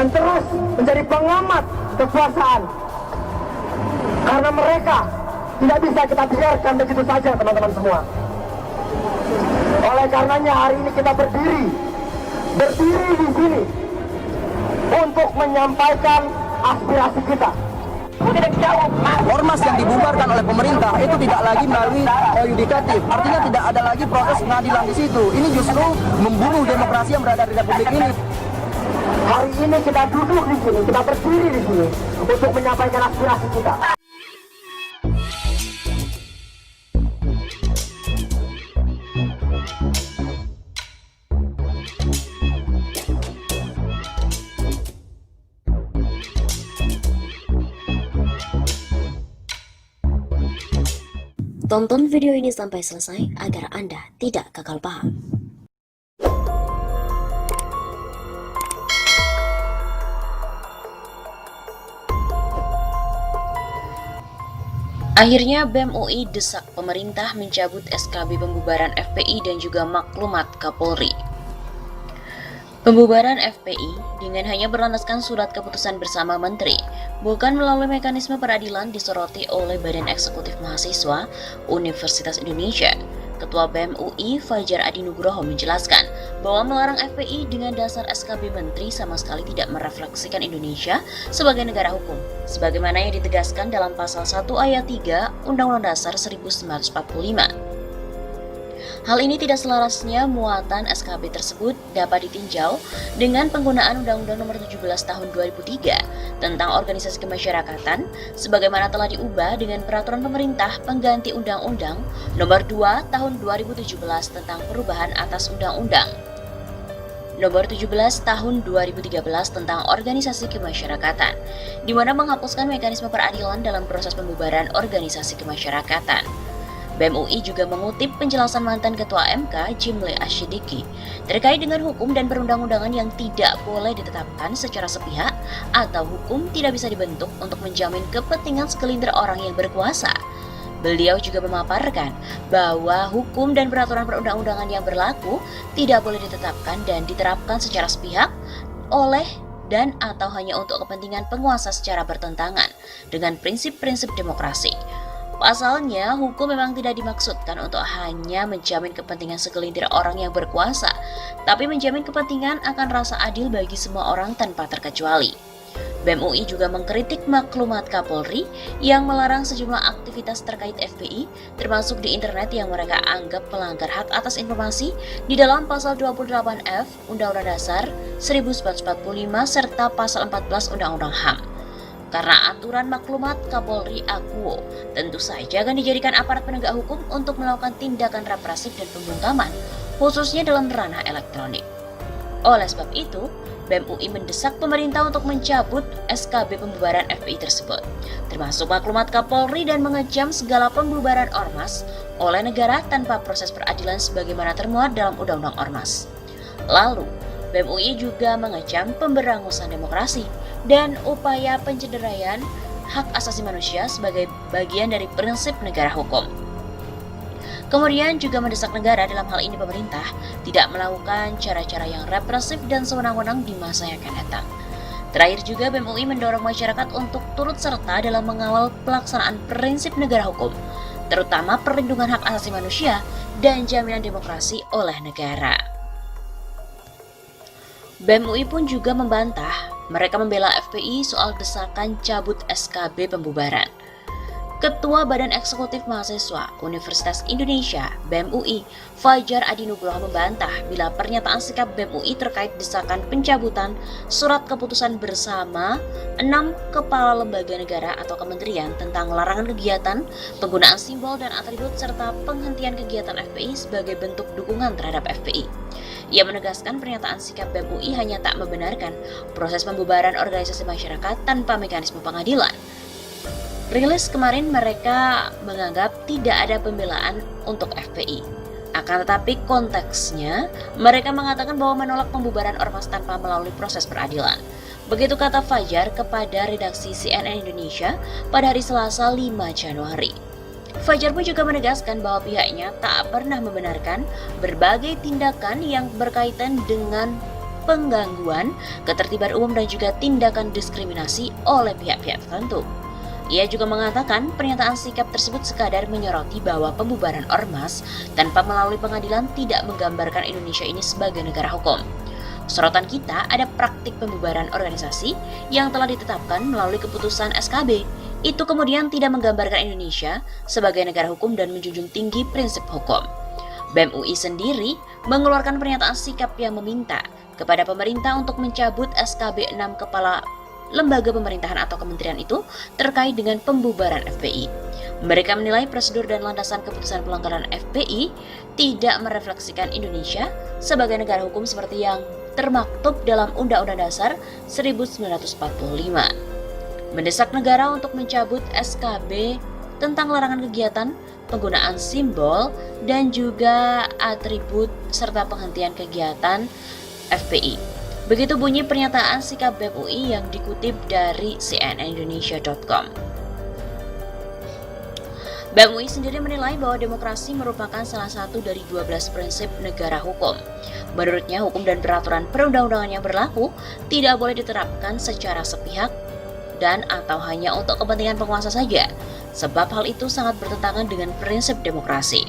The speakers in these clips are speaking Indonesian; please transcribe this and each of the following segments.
dan terus menjadi pengamat kekuasaan. Karena mereka tidak bisa kita biarkan begitu saja, teman-teman semua. Oleh karenanya hari ini kita berdiri di sini untuk menyampaikan aspirasi kita. Ormas yang dibubarkan oleh pemerintah itu tidak lagi melalui yudikatif, artinya tidak ada lagi proses pengadilan di situ. Ini justru membunuh demokrasi yang berada di Republik ini. Hari ini kita duduk di sini, kita berdiri di sini untuk menyampaikan aspirasi kita. Tonton video ini sampai selesai agar Anda tidak gagal paham. Akhirnya BEM UI desak pemerintah mencabut SKB pembubaran FPI dan juga maklumat Kapolri. Pembubaran FPI dengan hanya berlandaskan surat keputusan bersama menteri, bukan melalui mekanisme peradilan, disoroti oleh Badan Eksekutif Mahasiswa Universitas Indonesia. Ketua BEM UI Fajar Adi Nugroho menjelaskan bahwa melarang FPI dengan dasar SKB menteri sama sekali tidak merefleksikan Indonesia sebagai negara hukum, sebagaimana yang ditegaskan dalam pasal 1 ayat 3 Undang-Undang Dasar 1945. Hal ini tidak selarasnya muatan SKB tersebut dapat ditinjau dengan penggunaan Undang-Undang Nomor 17 Tahun 2003 tentang Organisasi Kemasyarakatan sebagaimana telah diubah dengan Peraturan Pemerintah Pengganti Undang-Undang Nomor 2 Tahun 2017 tentang perubahan atas Undang-Undang Nomor 17 Tahun 2013 tentang Organisasi Kemasyarakatan, di mana menghapuskan mekanisme peradilan dalam proses pembubaran organisasi kemasyarakatan. BEM UI juga mengutip penjelasan mantan Ketua MK Jimli Asyidiki terkait dengan hukum dan perundang-undangan yang tidak boleh ditetapkan secara sepihak atau hukum tidak bisa dibentuk untuk menjamin kepentingan segelintir orang yang berkuasa. Beliau juga memaparkan bahwa hukum dan peraturan perundang-undangan yang berlaku tidak boleh ditetapkan dan diterapkan secara sepihak oleh dan atau hanya untuk kepentingan penguasa secara bertentangan dengan prinsip-prinsip demokrasi. Pasalnya, hukum memang tidak dimaksudkan untuk hanya menjamin kepentingan segelintir orang yang berkuasa, tapi menjamin kepentingan akan rasa adil bagi semua orang tanpa terkecuali. BEM UI juga mengkritik maklumat Kapolri yang melarang sejumlah aktivitas terkait FPI, termasuk di internet yang mereka anggap melanggar hak atas informasi di dalam pasal 28F Undang-Undang Dasar 1945 serta pasal 14 Undang-Undang HAM. Karena aturan maklumat Kapolri Akuo tentu saja akan dijadikan aparat penegak hukum untuk melakukan tindakan represif dan pembungkaman, khususnya dalam ranah elektronik. Oleh sebab itu, BEM UI mendesak pemerintah untuk mencabut SKB pembubaran FPI tersebut, termasuk maklumat Kapolri, dan mengecam segala pembubaran ormas oleh negara tanpa proses peradilan sebagaimana termuat dalam Undang-Undang Ormas. Lalu, BEM UI juga mengecam pemberangusan demokrasi dan upaya pencederaian hak asasi manusia sebagai bagian dari prinsip negara hukum. Kemudian juga mendesak negara, dalam hal ini pemerintah, tidak melakukan cara-cara yang represif dan sewenang-wenang di masa yang akan datang. Terakhir juga BEM UI mendorong masyarakat untuk turut serta dalam mengawal pelaksanaan prinsip negara hukum, terutama perlindungan hak asasi manusia dan jaminan demokrasi oleh negara. BEM UI pun juga membantah mereka membela FPI soal desakan cabut SKB pembubaran. Ketua Badan Eksekutif Mahasiswa Universitas Indonesia BEM UI Fajar Adi Nugroho membantah bila pernyataan sikap BEM UI terkait desakan pencabutan surat keputusan bersama 6 kepala lembaga negara atau kementerian tentang larangan kegiatan, penggunaan simbol dan atribut serta penghentian kegiatan FPI sebagai bentuk dukungan terhadap FPI. Ia menegaskan pernyataan sikap BEM UI hanya tak membenarkan proses pembubaran organisasi masyarakat tanpa mekanisme pengadilan. Rilis kemarin mereka menganggap tidak ada pembelaan untuk FPI. Akan tetapi konteksnya, mereka mengatakan bahwa menolak pembubaran ormas tanpa melalui proses peradilan. Begitu kata Fajar kepada redaksi CNN Indonesia pada hari Selasa 5 Januari. Fajar pun juga menegaskan bahwa pihaknya tak pernah membenarkan berbagai tindakan yang berkaitan dengan penggangguan ketertiban umum dan juga tindakan diskriminasi oleh pihak-pihak tertentu. Ia juga mengatakan pernyataan sikap tersebut sekadar menyoroti bahwa pembubaran ormas tanpa melalui pengadilan tidak menggambarkan Indonesia ini sebagai negara hukum. Sorotan kita ada praktik pembubaran organisasi yang telah ditetapkan melalui keputusan SKB. Itu kemudian tidak menggambarkan Indonesia sebagai negara hukum dan menjunjung tinggi prinsip hukum. BEM UI sendiri mengeluarkan pernyataan sikap yang meminta kepada pemerintah untuk mencabut SKB 6 kepala lembaga pemerintahan atau kementerian itu terkait dengan pembubaran FPI. Mereka menilai prosedur dan landasan keputusan pelanggaran FPI tidak merefleksikan Indonesia sebagai negara hukum seperti yang termaktub dalam Undang-Undang Dasar 1945. Mendesak negara untuk mencabut SKB tentang larangan kegiatan, penggunaan simbol, dan juga atribut serta penghentian kegiatan FPI. Begitu bunyi pernyataan sikap BEM UI yang dikutip dari cnnindonesia.com. BEM UI sendiri menilai bahwa demokrasi merupakan salah satu dari 12 prinsip negara hukum. Menurutnya, hukum dan peraturan perundang-undangan yang berlaku tidak boleh diterapkan secara sepihak dan atau hanya untuk kepentingan penguasa saja, sebab hal itu sangat bertentangan dengan prinsip demokrasi.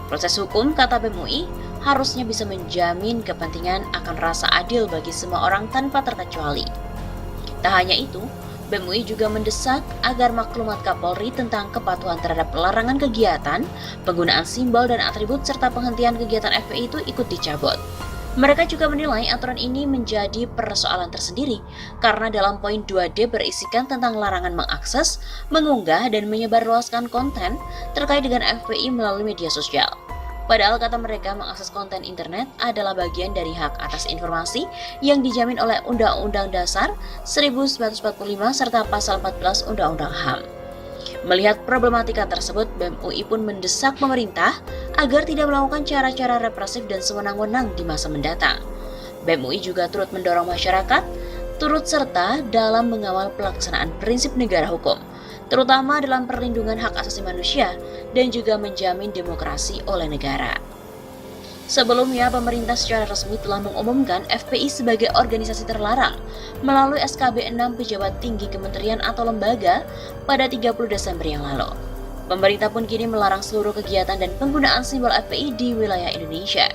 Proses hukum, kata BEM UI, harusnya bisa menjamin kepentingan akan rasa adil bagi semua orang tanpa terkecuali. Tak hanya itu, BEM UI juga mendesak agar maklumat Kapolri tentang kepatuhan terhadap larangan kegiatan, penggunaan simbol dan atribut serta penghentian kegiatan FPI itu ikut dicabut. Mereka juga menilai aturan ini menjadi persoalan tersendiri karena dalam poin 2D berisikan tentang larangan mengakses, mengunggah, dan menyebarluaskan konten terkait dengan FPI melalui media sosial. Padahal kata mereka mengakses konten internet adalah bagian dari hak atas informasi yang dijamin oleh Undang-Undang Dasar 1945 serta Pasal 14 Undang-Undang HAM. Melihat problematika tersebut, BEM UI pun mendesak pemerintah agar tidak melakukan cara-cara represif dan sewenang-wenang di masa mendatang. BEM UI juga turut mendorong masyarakat turut serta dalam mengawal pelaksanaan prinsip negara hukum, terutama dalam perlindungan hak asasi manusia dan juga menjamin demokrasi oleh negara. Sebelumnya, pemerintah secara resmi telah mengumumkan FPI sebagai organisasi terlarang melalui SKB 6 pejabat tinggi kementerian atau lembaga pada 30 Desember yang lalu. Pemerintah pun kini melarang seluruh kegiatan dan penggunaan simbol FPI di wilayah Indonesia.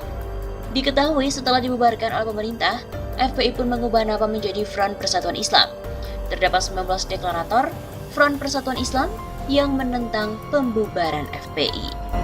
Diketahui setelah dibubarkan oleh pemerintah, FPI pun mengubah nama menjadi Front Persatuan Islam. Terdapat 19 deklarator Front Persatuan Islam yang menentang pembubaran FPI.